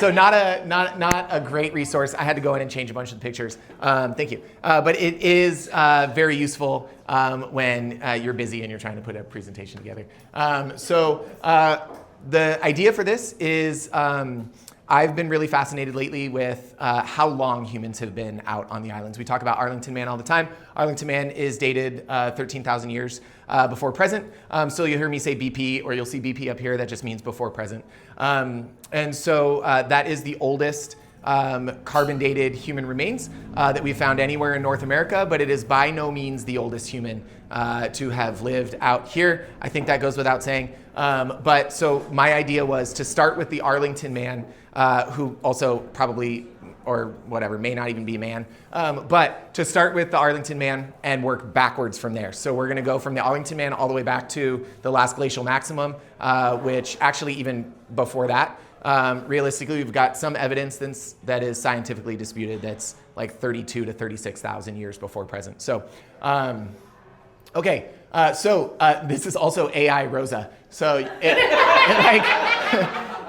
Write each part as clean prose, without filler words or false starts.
so not a great resource. I had to go in and change a bunch of the pictures. Thank you. But it is very useful when you're busy and you're trying to put a presentation together. The idea for this is I've been really fascinated lately with how long humans have been out on the islands. We talk about Arlington Man all the time. Arlington Man is dated 13,000 years before present. So you'll hear me say BP, or you'll see BP up here. That just means before present. And so that is the oldest carbon-dated human remains that we've found anywhere in North America, but it is by no means the oldest human to have lived out here. I think that goes without saying. But so my idea was to start with the Arlington Man, who also probably, or whatever, may not even be a man, but to start with the Arlington Man and work backwards from there. So we're gonna go from the Arlington Man all the way back to the last glacial maximum, which actually even before that, realistically, we've got some evidence that is scientifically disputed that's like 32 to 36,000 years before present. So, okay, this is also AI Rosa. So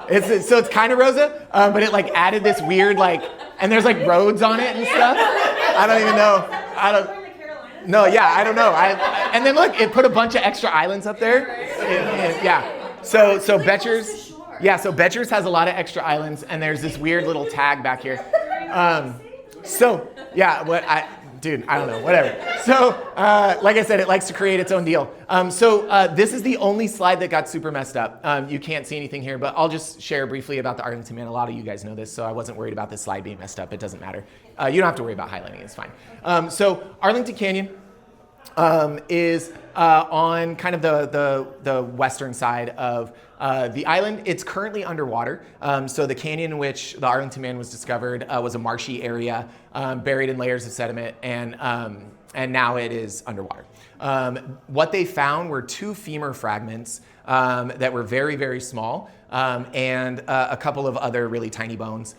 it's kind of Rosa, but it like added this weird and there's like roads on it and stuff. I don't even know. No, yeah, I don't know. And then look, it put a bunch of extra islands up there. Yeah. So Betcher's. Yeah, so Betcher's has a lot of extra islands, and there's this weird little tag back here. Dude, I don't know, whatever. So, like I said, it likes to create its own deal. This is the only slide that got super messed up. You can't see anything here, but I'll just share briefly about the Arlington Man. A lot of you guys know this, so I wasn't worried about this slide being messed up. It doesn't matter. You don't have to worry about highlighting, it's fine. So Arlington Canyon is on kind of the western side of the island. It's currently underwater. So the canyon in which the Arlington Man was discovered was a marshy area buried in layers of sediment, and now it is underwater. What they found were 2 femur fragments that were very, very small, and a couple of other really tiny bones.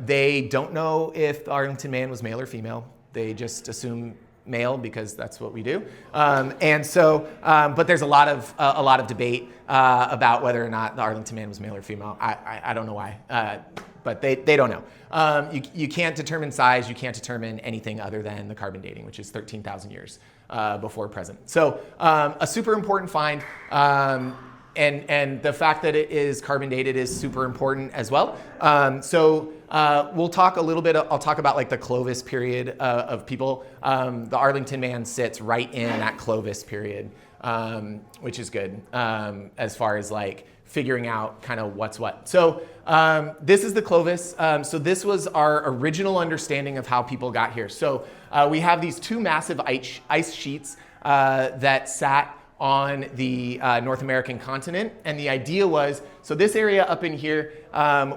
They don't know if the Arlington Man was male or female. They just assume male because that's what we do, but there's a lot of debate about whether or not the Arlington Man was male or female. I don't know why, but they don't know. You can't determine size. You can't determine anything other than the carbon dating, which is 13,000 years before present. So a super important find. And the fact that it is carbon dated is super important as well. We'll talk a little bit, I'll talk about like the Clovis period of people. The Arlington Man sits right in that Clovis period, which is good as far as like figuring out kind of what's what. So this is the Clovis. So this was our original understanding of how people got here. So we have these 2 massive ice sheets that sat on the North American continent. And the idea was, so this area up in here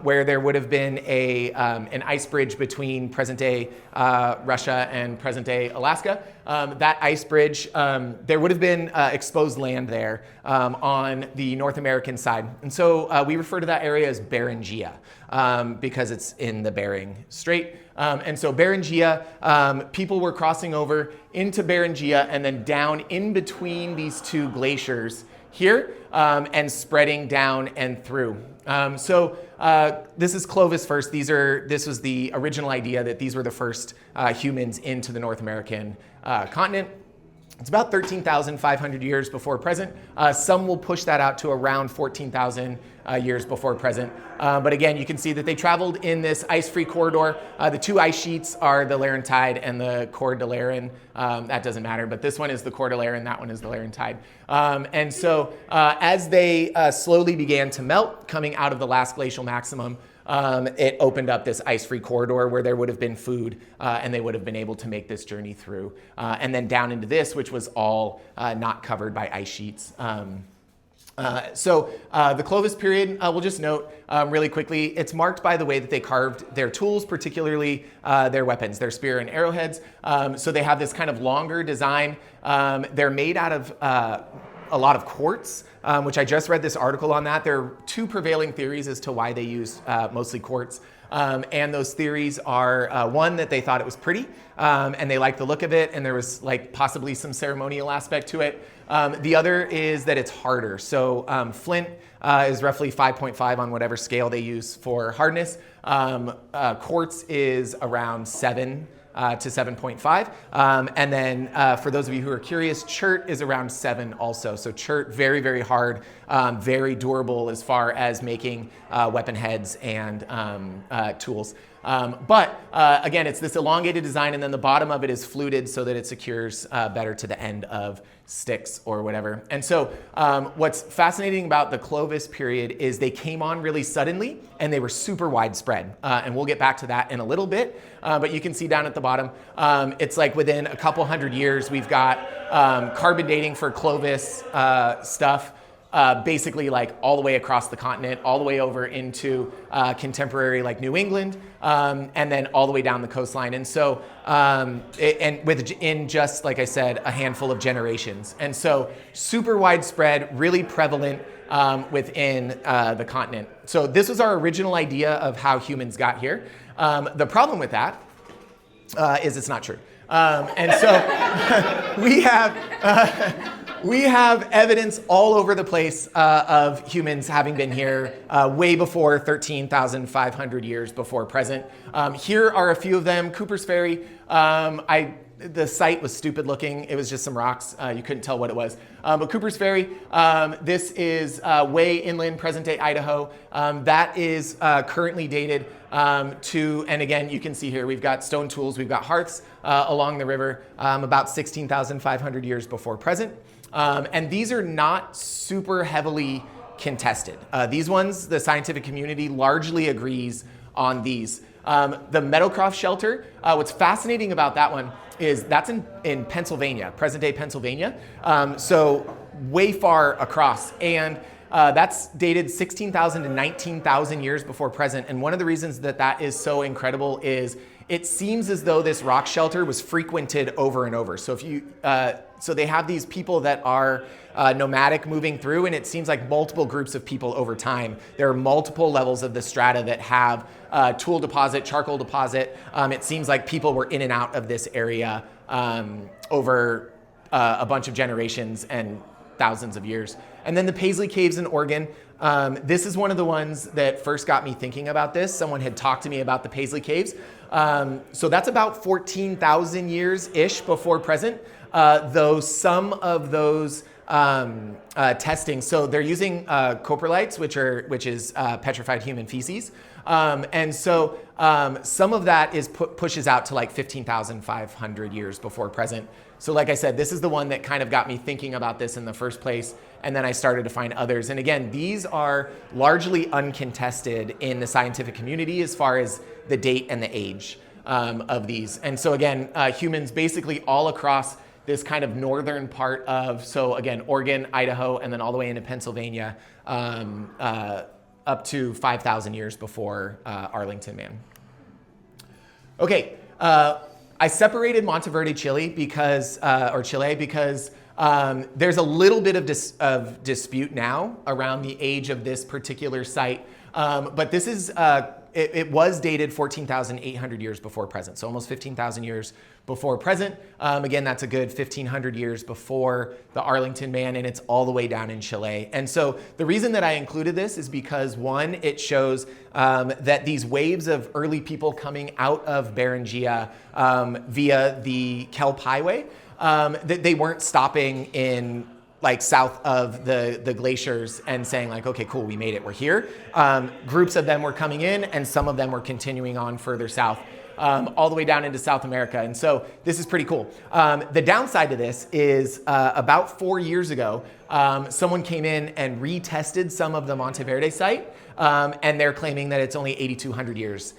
where there would have been an ice bridge between present day Russia and present day Alaska, that ice bridge, there would have been exposed land there on the North American side. And so we refer to that area as Beringia because it's in the Bering Strait. And so Beringia, people were crossing over into Beringia and then down in between these 2 glaciers here and spreading down and through. This is Clovis first. This was the original idea that these were the first humans into the North American continent. It's about 13,500 years before present. Some will push that out to around 14,000 years before present. But again, you can see that they traveled in this ice-free corridor. The 2 ice sheets are the Laurentide and the Cordilleran. That doesn't matter, but this one is the Cordilleran, that one is the Laurentide. As they slowly began to melt, coming out of the last glacial maximum, it opened up this ice-free corridor where there would have been food and they would have been able to make this journey through. And then down into this, which was all not covered by ice sheets. The Clovis period, we'll just note really quickly, it's marked by the way that they carved their tools, particularly their weapons, their spear and arrowheads. So they have this kind of longer design. They're made out of a lot of quartz, which I just read this article on that. There are 2 prevailing theories as to why they used mostly quartz. And those theories are one, that they thought it was pretty and they liked the look of it, and there was like possibly some ceremonial aspect to it. The other is that it's harder. So flint is roughly 5.5 on whatever scale they use for hardness. Quartz is around 7 to 7.5. And then for those of you who are curious, chert is around 7 also. So chert, very, very hard, very durable as far as making weapon heads and tools. But again, it's this elongated design, and then the bottom of it is fluted so that it secures better to the end of sticks or whatever. And so what's fascinating about the Clovis period is they came on really suddenly and they were super widespread. And we'll get back to that in a little bit. But you can see down at the bottom, it's like within a couple hundred years, we've got carbon dating for Clovis stuff. Basically like all the way across the continent, all the way over into contemporary like New England, and then all the way down the coastline. And so, in just, like I said, a handful of generations. And so super widespread, really prevalent within the continent. So this was our original idea of how humans got here. The problem with that is it's not true. And so we have evidence all over the place of humans having been here way before 13,500 years before present. Here are a few of them. Cooper's Ferry. The site was stupid looking. It was just some rocks. You couldn't tell what it was. But Cooper's Ferry, this is way inland, present-day Idaho. That is currently dated to, and again, you can see here, we've got stone tools, we've got hearths along the river, about 16,500 years before present. And these are not super heavily contested. These ones, the scientific community largely agrees on these. The Meadowcroft shelter, what's fascinating about that one is that's in Pennsylvania, present-day Pennsylvania, so way far across. And that's dated 16,000 to 19,000 years before present. And one of the reasons that that is so incredible is it seems as though this rock shelter was frequented over and over. So if you, so they have these people that are nomadic moving through, and it seems like multiple groups of people over time. There are multiple levels of the strata that have tool deposit, charcoal deposit. It seems like people were in and out of this area over a bunch of generations and thousands of years. And then the Paisley Caves in Oregon. This is one of the ones that first got me thinking about this. Someone had talked to me about the Paisley Caves. So that's about 14,000 years-ish before present, though some of those testing, so they're using coprolites, which is petrified human feces. And so some of that is pushes out to like 15,500 years before present. So like I said, this is the one that kind of got me thinking about this in the first place. And then I started to find others. And again, these are largely uncontested in the scientific community as far as the date and the age of these. And so again, humans basically all across this kind of northern part of, so again, Oregon, Idaho, and then all the way into Pennsylvania, up to 5,000 years before Arlington Man. Okay, I separated Monteverde, Chile because, there's a little bit of dispute now around the age of this particular site, but this is, it was dated 14,800 years before present, so almost 15,000 years before present. Again, that's a good 1,500 years before the Arlington Man, and it's all the way down in Chile. And so the reason that I included this is because, one, it shows that these waves of early people coming out of Beringia via the Kelp Highway, that they weren't stopping in like south of the glaciers and saying like, okay, cool, we made it, we're here. Groups of them were coming in, and some of them were continuing on further south, all the way down into South America. And so this is pretty cool. The downside to this is about 4 years ago, someone came in and retested some of the Monteverde site, and they're claiming that it's only 8,200 years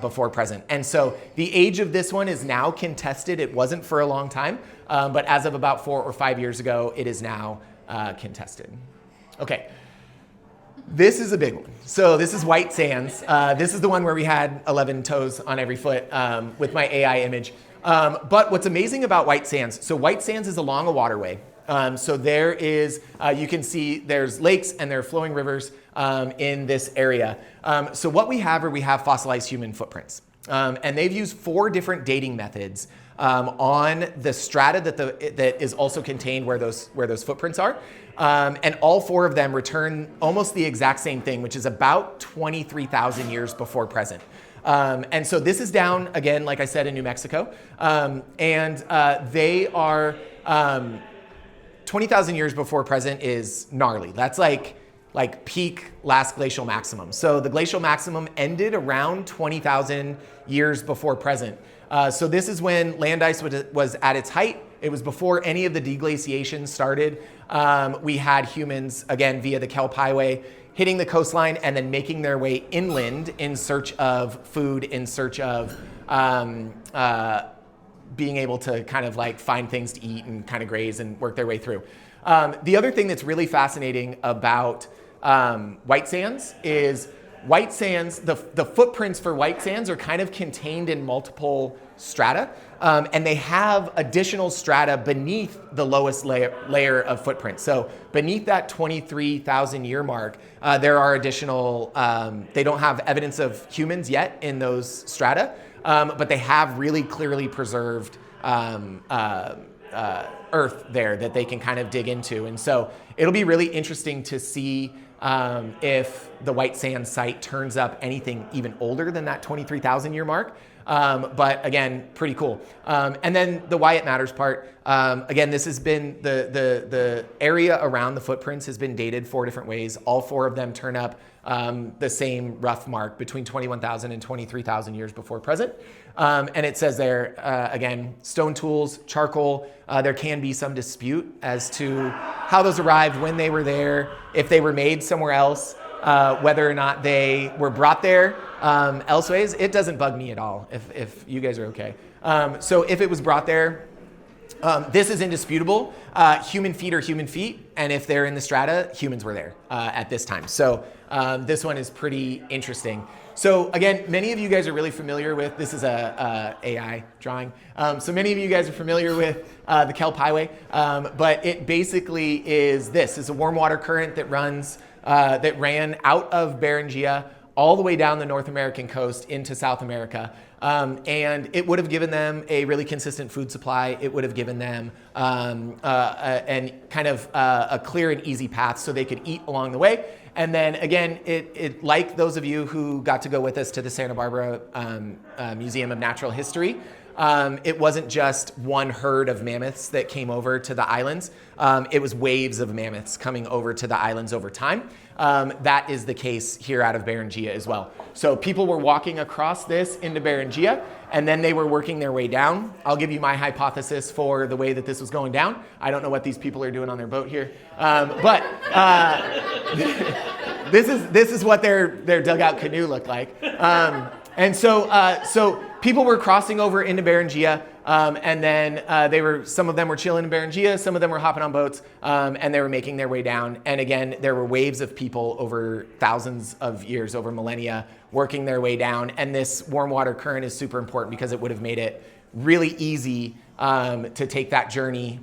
before present. And so the age of this one is now contested. It wasn't for a long time, but as of about 4 or 5 years ago, it is now contested. Okay. This is a big one. So this is White Sands. This is the one where we had 11 toes on every foot with my AI image. But what's amazing about White Sands, so White Sands is along a waterway. So there is, you can see there's lakes and there are flowing rivers in this area. So what we have are we have fossilized human footprints. And they've used 4 different dating methods on the strata that is also contained where those footprints are. And all 4 of them return almost the exact same thing, which is about 23,000 years before present. And so this is down, again, like I said, in New Mexico. They are 20,000 years before present is gnarly. That's like peak last glacial maximum. So the glacial maximum ended around 20,000 years before present. So this is when land ice was at its height. It was before any of the deglaciation started. We had humans, again, via the kelp highway, hitting the coastline and then making their way inland in search of food, in search of being able to kind of like find things to eat and kind of graze and work their way through. The other thing that's really fascinating about white sands is white sands, the footprints for white sands are kind of contained in multiple strata, and they have additional strata beneath the lowest layer of footprints. So beneath that 23,000 year mark, there are additional, they don't have evidence of humans yet in those strata, but they have really clearly preserved earth there that they can kind of dig into. And so it'll be really interesting to see if the white sand site turns up anything even older than that 23,000 year mark. But again, pretty cool. And then the why it matters part, again, this has been the area around the footprints has been dated 4 different ways. All 4 of them turn up the same rough mark between 21,000 and 23,000 years before present. And it says there, again, stone tools, charcoal. There can be some dispute as to how those arrived, when they were there, if they were made somewhere else, whether or not they were brought there elseways. It doesn't bug me at all if you guys are okay. So if it was brought there, this is indisputable. Human feet are human feet, and if they're in the strata, humans were there at this time. So this one is pretty interesting. So again, many of you guys are really familiar with, this is a AI drawing. So many of you guys are familiar with the kelp highway, but it basically is this. It's a warm water current that ran out of Beringia all the way down the North American coast into South America. And it would have given them a really consistent food supply. It would have given them a clear and easy path so they could eat along the way. And then again, it like those of you who got to go with us to the Santa Barbara Museum of Natural History, it wasn't just one herd of mammoths that came over to the islands. It was waves of mammoths coming over to the islands over time. That is the case here out of Beringia as well. So people were walking across this into Beringia, and then they were working their way down. I'll give you my hypothesis for the way that this was going down. I don't know what these people are doing on their boat here, but this is what their dugout canoe looked like. And so people were crossing over into Beringia, and then some of them were chilling in Beringia, some of them were hopping on boats, and they were making their way down. And again, there were waves of people over thousands of years, over millennia, working their way down. And this warm water current is super important because it would have made it really easy to take that journey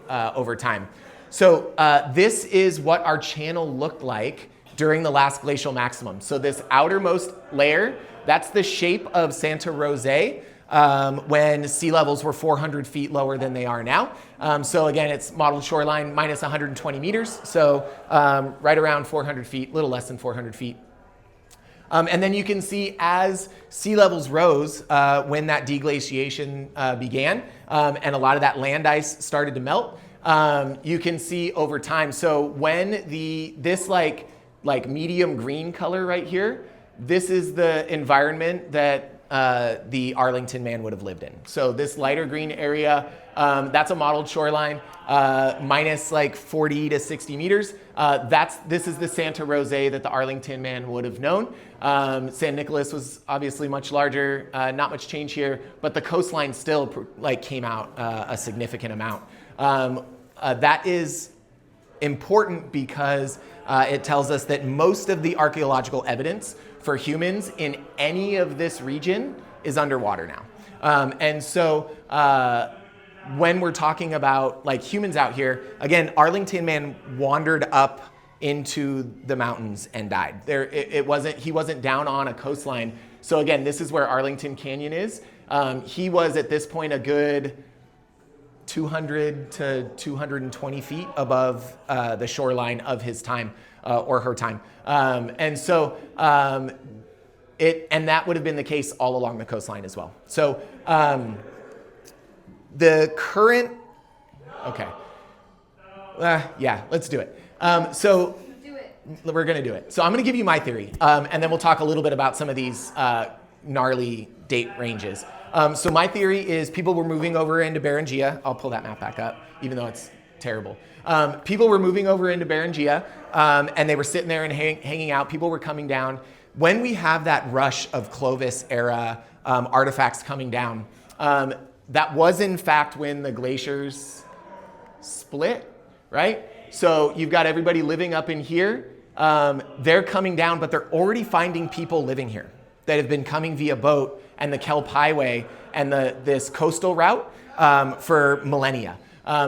over time. So this is what our channel looked like during the last glacial maximum. So this outermost layer, that's the shape of Santa Rosa when sea levels were 400 feet lower than they are now. So again, it's modeled shoreline minus 120 meters. So right around 400 feet, a little less than 400 feet. And then you can see as sea levels rose when that deglaciation began and a lot of that land ice started to melt, you can see over time. So when this medium green color right here, this is the environment that the Arlington man would have lived in. So this lighter green area, that's a modeled shoreline, minus 40 to 60 meters. This is the Santa Rosa that the Arlington man would have known. San Nicolas was obviously much larger, not much change here, but the coastline still came out a significant amount. That is important because it tells us that most of the archaeological evidence for humans in any of this region is underwater now. And so when we're talking about humans out here, again, Arlington man wandered up into the mountains and died. He wasn't down on a coastline. So again, this is where Arlington Canyon is. He was at this point a good 200 to 220 feet above the shoreline of his time or her time. And that would have been the case all along the coastline as well. So the current, okay. Yeah, let's do it. We're going to do it. So I'm going to give you my theory, and then we'll talk a little bit about some of these gnarly date ranges. So my theory is people were moving over into Beringia. I'll pull that map back up, even though it's terrible. People were moving over into Beringia, and they were sitting there and hanging out. People were coming down. When we have that rush of Clovis era artifacts coming down, that was in fact when the glaciers split, right? So you've got everybody living up in here. They're coming down, but they're already finding people living here that have been coming via boat and the Kelp Highway and this coastal route for millennia.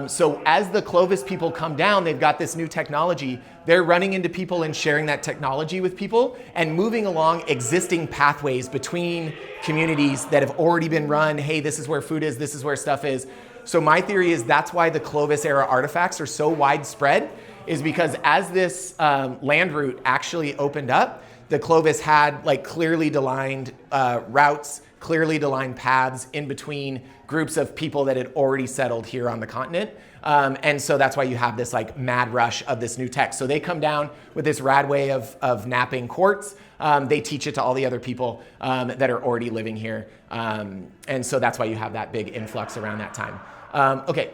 So as the Clovis people come down, they've got this new technology. They're running into people and sharing that technology with people and moving along existing pathways between communities that have already been run. Hey, this is where food is. This is where stuff is. So my theory is that's why the Clovis era artifacts are so widespread, is because as this land route actually opened up, the Clovis had like clearly delineed routes, clearly delineed paths in between groups of people that had already settled here on the continent. And so that's why you have this like mad rush of this new tech. So they come down with this rad way of napping quartz. They teach it to all the other people that are already living here. And so that's why you have that big influx around that time. Okay.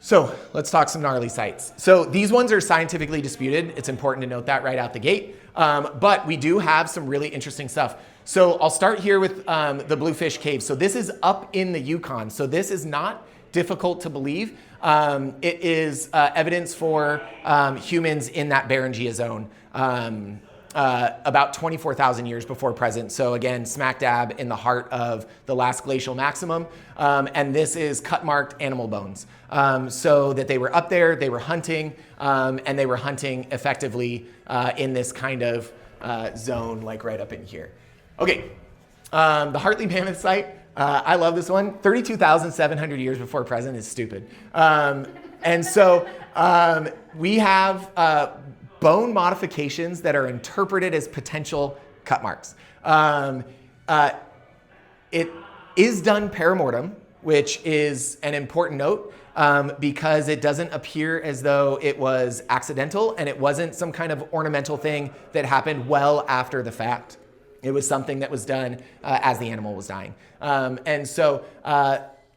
So let's talk some gnarly sites. So these ones are scientifically disputed. It's important to note that right out the gate. But we do have some really interesting stuff. So I'll start here with the Bluefish Cave. So this is up in the Yukon. So this is not difficult to believe. It is evidence for humans in that Beringia zone. About 24,000 years before present. So again, smack dab in the heart of the last glacial maximum. And this is cut-marked animal bones. So that they were up there, they were hunting, and they were hunting effectively in this kind of zone, like right up in here. Okay, the Hartley Mammoth site. I love this one. 32,700 years before present is stupid. And so we have bone modifications that are interpreted as potential cut marks. It is done paramortem, which is an important note because it doesn't appear as though it was accidental and it wasn't some kind of ornamental thing that happened well after the fact. It was something that was done as the animal was dying. And so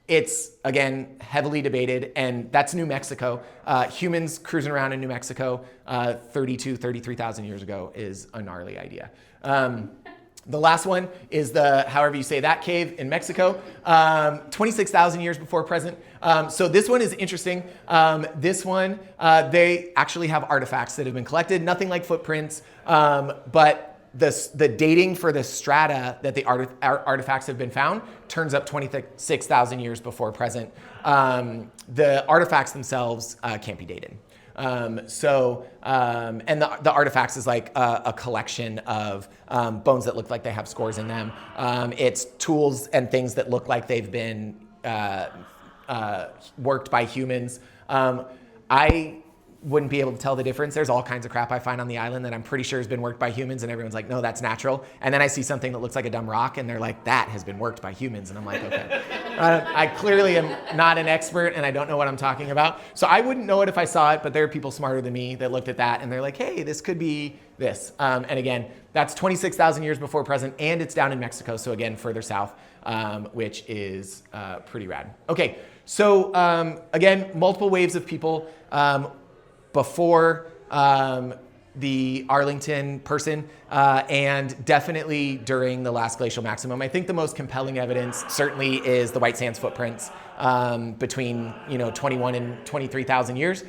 it's, again, heavily debated, and that's New Mexico. Humans cruising around in New Mexico 33,000 years ago is a gnarly idea. The last one is the, however you say that, cave in Mexico, 26,000 years before present. So this one is interesting. This one, they actually have artifacts that have been collected, nothing like footprints, but the dating for the strata that the artifacts have been found turns up 26,000 years before present. The artifacts themselves can't be dated. And the artifacts is like a collection of bones that look like they have scores in them. It's tools and things that look like they've been worked by humans. I wouldn't be able to tell the difference. There's all kinds of crap I find on the island that I'm pretty sure has been worked by humans, and everyone's like, no, that's natural. And then I see something that looks like a dumb rock, and they're like, that has been worked by humans. And I'm like, okay. I clearly am not an expert, and I don't know what I'm talking about. So I wouldn't know it if I saw it, but there are people smarter than me that looked at that, and they're like, hey, this could be this. And again, that's 26,000 years before present, and it's down in Mexico, so again, further south, which is pretty rad. Okay, so again, multiple waves of people. Before the Arlington person, and definitely during the last glacial maximum. I think the most compelling evidence certainly is the White Sands footprints between 21 and 23,000 years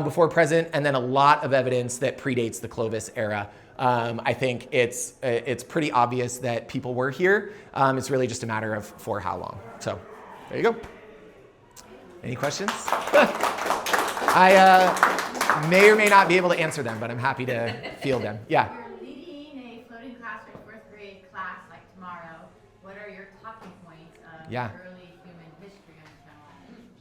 before present, and then a lot of evidence that predates the Clovis era. I think it's pretty obvious that people were here. It's really just a matter of for how long. So there you go. Any questions? may or may not be able to answer them, but I'm happy to field them. Yeah. You're leading a floating classroom fourth grade class like tomorrow. What are your talking points of early human history on the channel?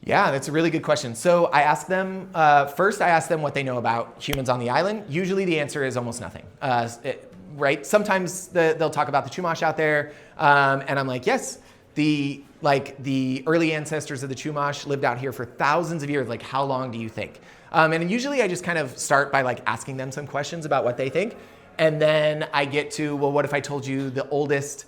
Yeah, that's a really good question. So I asked them, first I asked them what they know about humans on the island. Usually the answer is almost nothing, right? Sometimes they'll talk about the Chumash out there, and I'm like, yes, the early ancestors of the Chumash lived out here for thousands of years. Like, how long do you think? And usually I just kind of start by like asking them some questions about what they think. And then I get to, well, what if I told you the oldest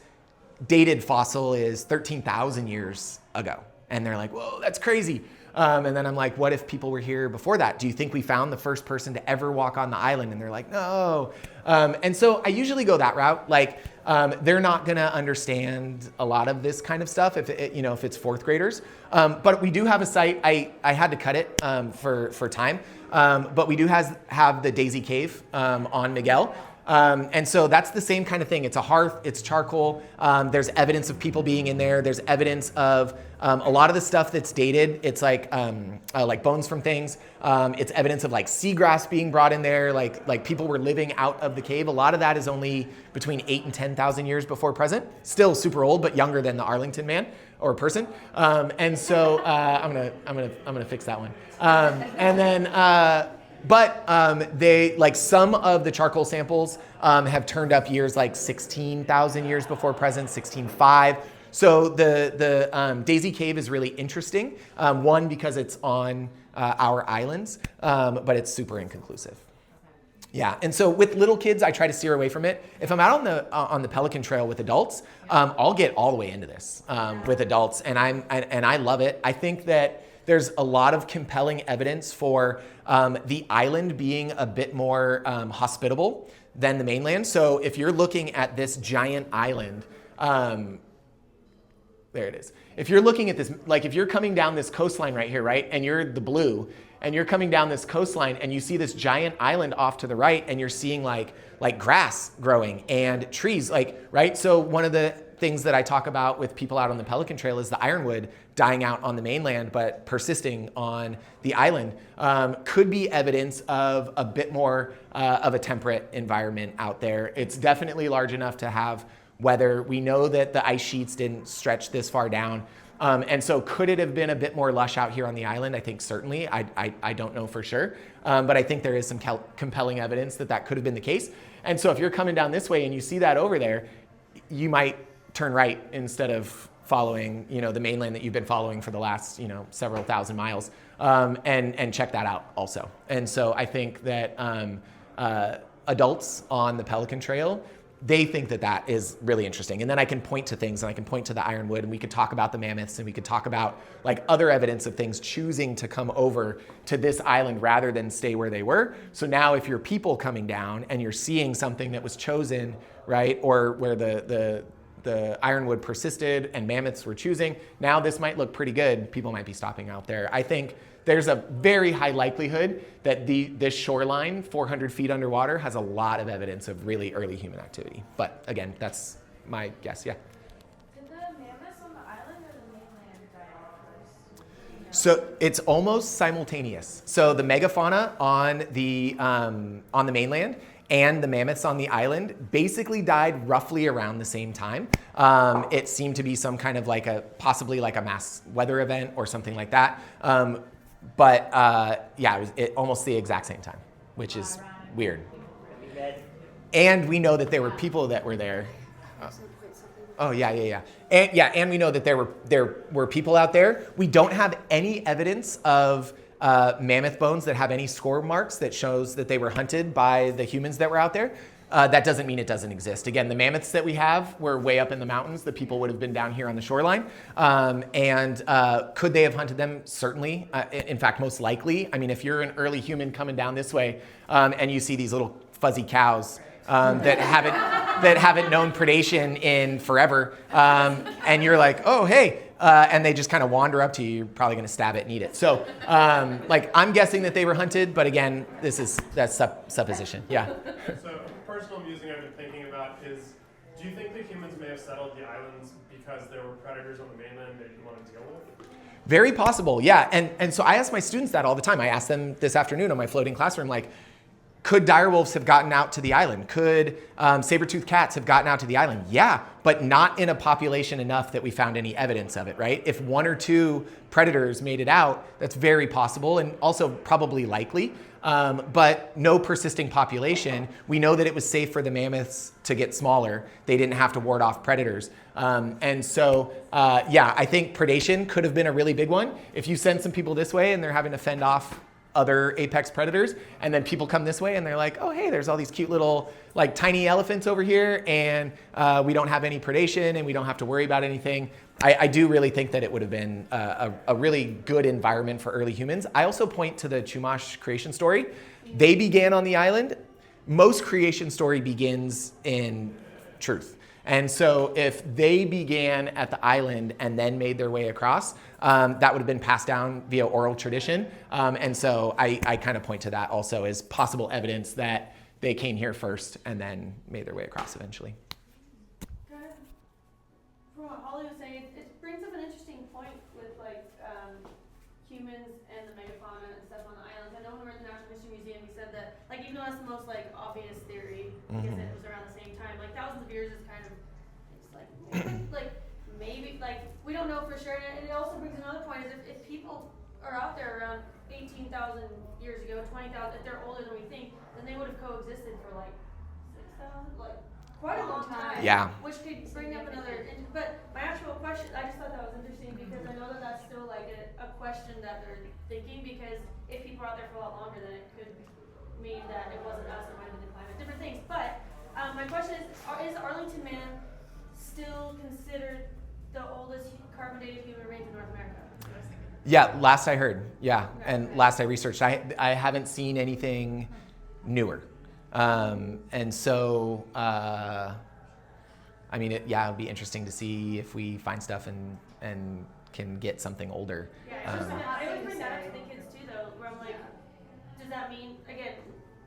dated fossil is 13,000 years ago? And they're like, whoa, that's crazy. And then I'm like, what if people were here before that? Do you think we found the first person to ever walk on the island? And they're like, no. And so I usually go that route. Like, they're not gonna understand a lot of this kind of stuff if it's fourth graders. But we do have a site. I had to cut it for time. But we do have the Daisy Cave on Miguel. And so that's the same kind of thing. It's a hearth, it's charcoal. There's evidence of people being in there. There's evidence of a lot of the stuff that's dated. It's like bones from things. It's evidence of like seagrass being brought in there. Like people were living out of the cave. A lot of that is only between 8,000 and 10,000 years before present. Still super old, but younger than the Arlington man or person. And so I'm gonna fix that one. And then. But they, like some of the charcoal samples have turned up years like 16,000 years before present, 16,500. So the Daisy Cave is really interesting. One, because it's on our islands, but it's super inconclusive. Yeah, and so with little kids, I try to steer away from it. If I'm out on the Pelican Trail with adults, I'll get all the way into this with adults, and I love it. I think that there's a lot of compelling evidence for the island being a bit more hospitable than the mainland. So if you're looking at this giant island, there it is. If you're looking at this, like if you're coming down this coastline right here, right, and you're the blue, and you're coming down this coastline and you see this giant island off to the right, and you're seeing like grass growing and trees, like, right? So one of the things that I talk about with people out on the Pelican Trail is the ironwood dying out on the mainland but persisting on the island could be evidence of a bit more of a temperate environment out there. It's definitely large enough to have weather. We know that the ice sheets didn't stretch this far down. And so could it have been a bit more lush out here on the island? I think certainly. I don't know for sure. But I think there is some compelling evidence that could have been the case. And so if you're coming down this way and you see that over there, you might turn right instead of following, the mainland that you've been following for the last, several thousand miles, and check that out also. And so I think that adults on the Pelican Trail, they think that is really interesting. And then I can point to things, and I can point to the ironwood, and we could talk about the mammoths, and we could talk about like other evidence of things choosing to come over to this island rather than stay where they were. So now if you're people coming down and you're seeing something that was chosen, right, or where the ironwood persisted and mammoths were choosing, now this might look pretty good. People might be stopping out there. I think there's a very high likelihood that this shoreline, 400 feet underwater, has a lot of evidence of really early human activity. But again, that's my guess, yeah. Did the mammoths on the island or the mainland die off first? So it's almost simultaneous. So the megafauna on the mainland and the mammoths on the island basically died roughly around the same time. It seemed to be some kind of possibly like a mass weather event or something like that. But it was almost the exact same time, which is weird. And we know that there were people that were there. Oh yeah. And we know that there were people out there. We don't have any evidence of mammoth bones that have any score marks that shows that they were hunted by the humans that were out there. That doesn't mean it doesn't exist. Again, the mammoths that we have were way up in the mountains. The people would have been down here on the shoreline. And could they have hunted them? Certainly. In fact, most likely. I mean, if you're an early human coming down this way and you see these little fuzzy cows that haven't known predation in forever, and you're like, oh, hey, and they just kind of wander up to you, you're probably going to stab it and eat it. So, I'm guessing that they were hunted, but again, that's supposition. Yeah. So, a personal musing I've been thinking about is Do you think the humans may have settled the islands because there were predators on the mainland they didn't want to deal with? Very possible, yeah. And so I ask my students that all the time. I asked them this afternoon on my floating classroom, like, could direwolves have gotten out to the island? Could saber-toothed cats have gotten out to the island? Yeah, but not in a population enough that we found any evidence of it, right? If one or two predators made it out, that's very possible and also probably likely. But no persisting population. We know that it was safe for the mammoths to get smaller. They didn't have to ward off predators. And so, yeah, I think predation could have been a really big one. If you send some people this way and they're having to fend off other apex predators, and then people come this way and they're like, oh, hey, there's all these cute little like tiny elephants over here, and we don't have any predation and we don't have to worry about anything. I do really think that it would have been a really good environment for early humans. I also point to the Chumash creation story. They began on the island. Most creation story begins in truth. And so if they began at the island and then made their way across, that would have been passed down via oral tradition. And so I kind of point to that also as possible evidence that they came here first and then made their way across eventually. Kind of, from what Holly was saying, it brings up an interesting point with like humans and the megafauna and stuff on the islands. I know when we were at the Natural History Museum, we said that, like, even though that's the most like obvious theory, because it was around the same time, like thousands of years is kind of, it's like maybe, like, we don't know for sure. And it also brings another point is if people are out there around 18,000 years ago, 20,000, if they're older than we think, then they would have coexisted for like 6,000, like quite a long time. Yeah. Which could bring up another, but my actual question, I just thought that was interesting because I know that that's still like a question that they're thinking, because if people are out there for a lot longer, then it could mean that it wasn't us, it might have been the climate, different things. But my question is Arlington Man still considered the oldest carbon dated human remains in North America? Yeah, last I heard, yeah. Okay. And last I researched, I haven't seen anything newer. And so, I mean, it'd be interesting to see if we find stuff and can get something older. Yeah, I always bring that up to the kids too, though, where I'm like, does that mean, again,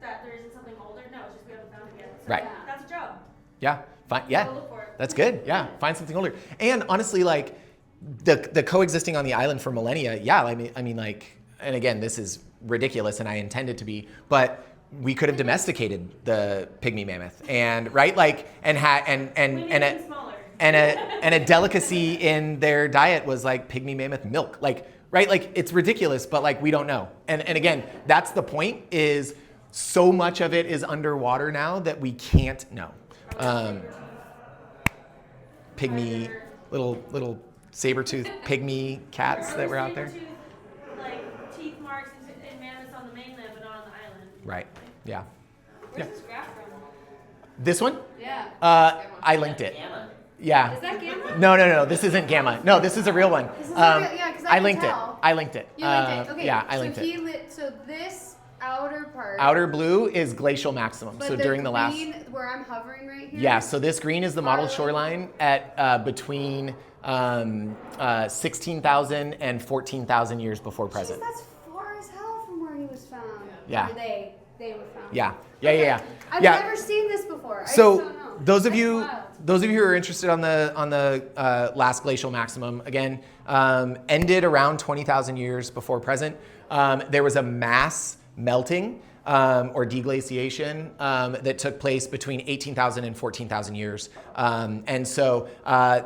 that there isn't something older? No, it's just we haven't found it yet. So Right. That's a job. Yeah, fine. Yeah, Go look for it. that's good. Yeah, find something older. And honestly, like the coexisting on the island for millennia. Yeah, I mean, like, and again, this is ridiculous, and I intend it to be, but we could have domesticated the pygmy mammoth, and right, like, and a delicacy in their diet was like pygmy mammoth milk, like, right, like it's ridiculous, but like we don't know. And again, that's the point. Is so much of it is underwater now that we can't know. Pygmy, little saber-toothed pygmy cats that were out there. Like teeth marks and mammoths on the mainland, but not on the island. Right. Yeah. Where's this graph from? This one? Yeah. I linked it. Gamma. Yeah. Is that Gamma? No. This isn't Gamma. No, this is a real one. This is a real, yeah, 'cause I can linked tell. it. I linked it. You linked it. Okay. Yeah, I linked it. So this outer part. Outer blue is glacial maximum. But So during the last. green, where I'm hovering right here. Yeah. So this green is the modeled shoreline at between 16,000 and 14,000 years before present. Jeez, that's far as hell from where he was found. Yeah. Or they were found. Yeah. I've Yeah. never seen this before. I So just don't know. those of That's you wild. who are interested on the last glacial maximum, again, ended around 20,000 years before present. There was a mass melting or deglaciation that took place between 18,000 and 14,000 years. And so I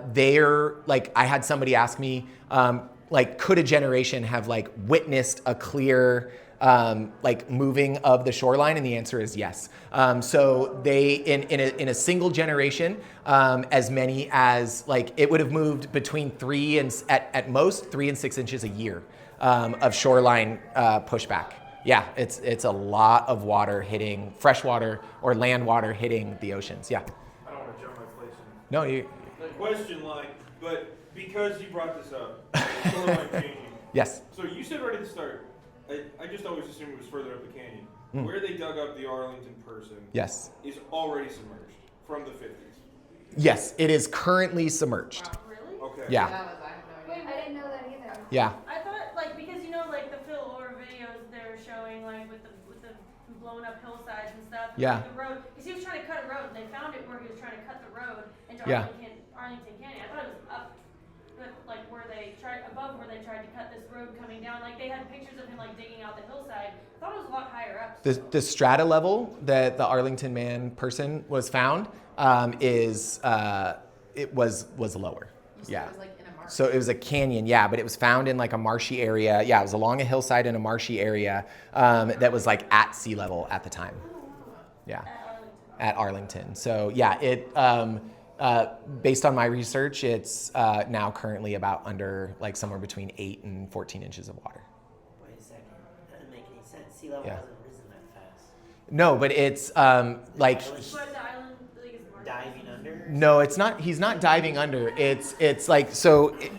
had somebody ask me, could a generation have like witnessed a clear moving of the shoreline? And the answer is yes. So they, in a single generation, as many as it would have moved between at most 3 and 6 inches a year of shoreline pushback. Yeah, it's a lot of water hitting, fresh water or land water hitting the oceans. Yeah. I don't want to jump my place in. No, you. The question, but because you brought this up, shoreline changing. Yes. So you said right at the start, I just always assumed it was further up the canyon. Where they dug up the Arlington person Yes. is already submerged from the 50s. Yes, it is currently submerged. Really? Okay. Yeah. Wait, I didn't know that either. Yeah. I thought, because the Phil Orr videos they were showing, with the blown up hillsides and stuff. Yeah. The road, because he was trying to cut a road, and they found it where he was trying to cut the road, Yeah. Arlington Canyon. I thought it was up, but like above where they tried to cut this road coming down. Like they had pictures of him like digging out the hillside. I thought it was a lot higher up. The strata level that the Arlington Man person was found it was lower. Yeah. It was like in a marsh. So it was a canyon, yeah, but it was found in like a marshy area. Yeah, it was along a hillside in a marshy area that was like at sea level at the time. Yeah, at Arlington. So yeah, based on my research, it's now currently about under like somewhere between 8 and 14 inches of water. Wait a second. That doesn't make any sense. Sea level Yeah. hasn't risen that fast. No, but it's like. But the island like, is more Diving under? No, it's not. He's not diving under. It's like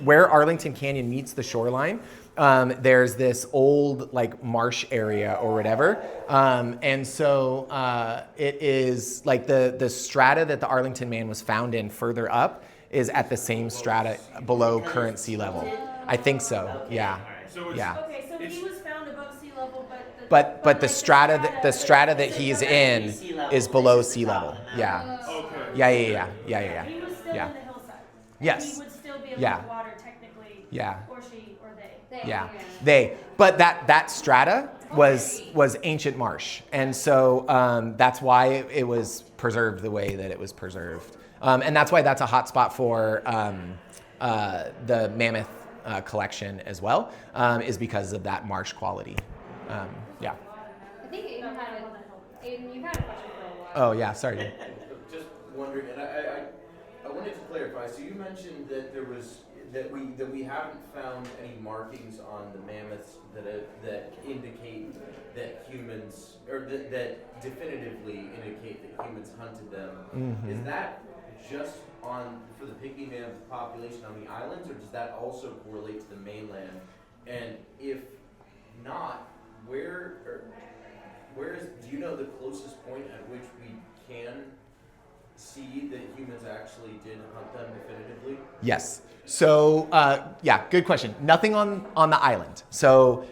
where Arlington Canyon meets the shoreline. There's this old like marsh area or whatever, and so it is like the strata that the Arlington Man was found in further up is at the same strata below current sea level. I think so. Yeah. So it's, Yeah. Okay, so he was found above sea level, But like, the strata that he's in is below sea level. Yeah. okay. Yeah. He was still Yeah. in the hillside. Yes. He would still be above Yeah. water technically. Yeah. Or she or they. Yeah, but that strata was ancient marsh, and so that's why it was preserved the way that it was preserved, and that's why that's a hot spot for the mammoth collection as well, is because of that marsh quality. Yeah. I think Aiden, you've had a question for a while. Oh yeah. Sorry. Just wondering, and I wanted to clarify. So you mentioned that that we haven't found any markings on the mammoths that indicate that humans, or that definitively indicate that humans hunted them. Mm-hmm. Is that just for the pygmy mammoth population on the islands, or does that also correlate to the mainland? And if not, do you know the closest point at which we can see that humans actually did hunt them definitively? Yes. So yeah, good question. Nothing on the island. So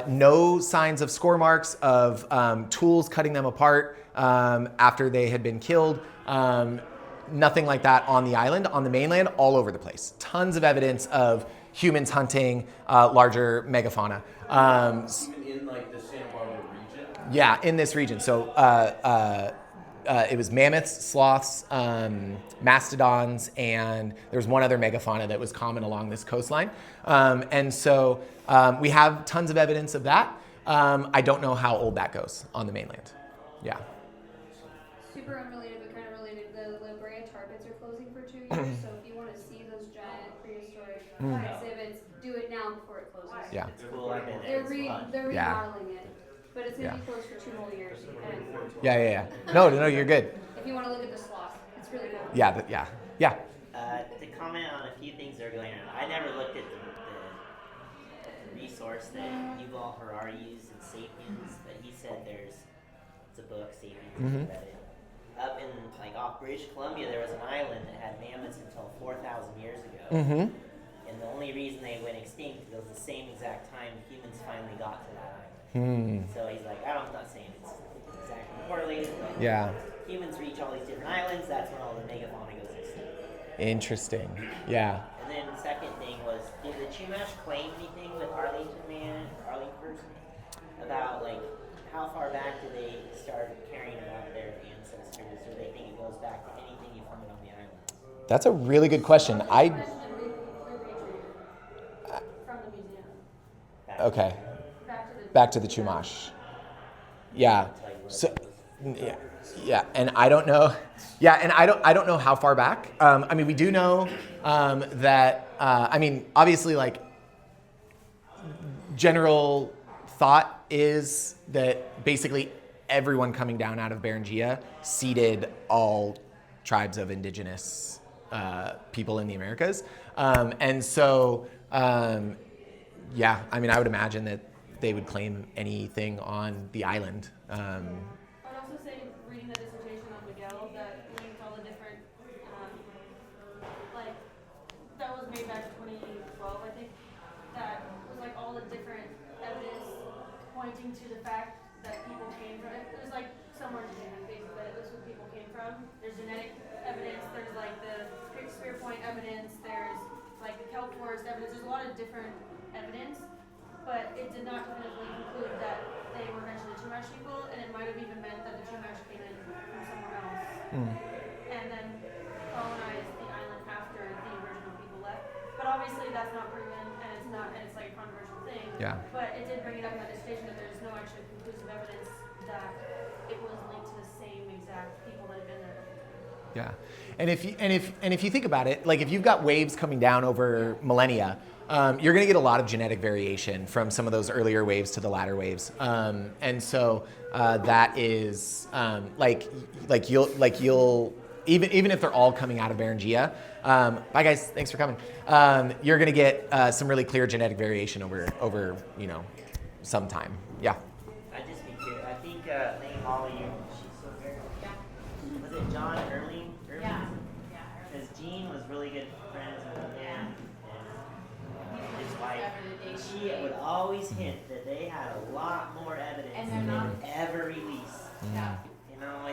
no signs of score marks of tools cutting them apart after they had been killed. Nothing like that on the island. On the mainland, all over the place. Tons of evidence of humans hunting larger megafauna. Even in like the Santa Barbara region? Yeah, in this region. So it was mammoths, sloths, mastodons, and there was one other megafauna that was common along this coastline. And so we have tons of evidence of that. I don't know how old that goes on the mainland. Yeah. Super unrelated, but kind of related. The La Brea tar pits are closing for 2 years, so if you want to see those giant prehistoric exhibits, do it now before it closes. Yeah. It's cool. I've been there. It's fun. They're Yeah. remodeling it, but it's gonna be closed for 2 whole years. And Yeah. No, you're good. if you want to look at the sloth, it's really cool. Yeah. To comment on a few things that are going on, I never looked at the resource that Yuval Harari used in *Sapiens*, but he said it's a book, *Sapiens*, if you read it. Up in like off British Columbia, there was an island that had mammoths until 4,000 years ago. Mm-hmm. And the only reason they went extinct was the same exact time humans finally got to that island. So he's like, I'm not saying it's exactly correlated, but Yeah. humans reach all these different islands, that's when all the megafauna goes extinct. Interesting. Yeah. And then the second thing was, did the Chumash claim anything with Arlington person about like how far back did they start caring about their ancestors, or they think it goes back to anything you find on the island? That's a really good question. From the museum. Okay. Back Back to to the the Chumash. Yeah. So yeah, and I don't know. Yeah, and I don't know how far back. I mean, we do know that. I mean, obviously, like general thought is that basically everyone coming down out of Beringia seeded all tribes of indigenous people in the Americas, and so yeah, I mean, I would imagine that they would claim anything on the island. I'd also say, reading the dissertation on Miguel, that linked all the different, like, that was made back in 2012, I think, that was like all the different evidence pointing to the fact that people came from it. There's like somewhere in the basically that this is where people came from. There's genetic evidence, there's like the of different evidence, but it did not definitively conclude that they were mentioned in Chumash people, and it might have even meant that the Chumash came in from somewhere else, and then colonized the island after the original people left. But obviously that's not proven, and it's like a controversial thing. Yeah. But it did bring it up in that dissertation that there's no actually conclusive evidence that it was linked to the same exact people that had been there. Yeah, and if you think about it, like if you've got waves coming down over millennia, you're going to get a lot of genetic variation from some of those earlier waves to the latter waves, and so that is you'll even if they're all coming out of Beringia. Bye guys, thanks for coming. You're going to get some really clear genetic variation over some time. Yeah. I'd just be curious. I think Lane Holly, she's so very. Yeah. Was it John Erling? Yeah. Yeah. Because Gene was really good friends with him and his wife. And she would always hint that they had a lot more evidence And than they're they not- would ever release. Yeah. You know,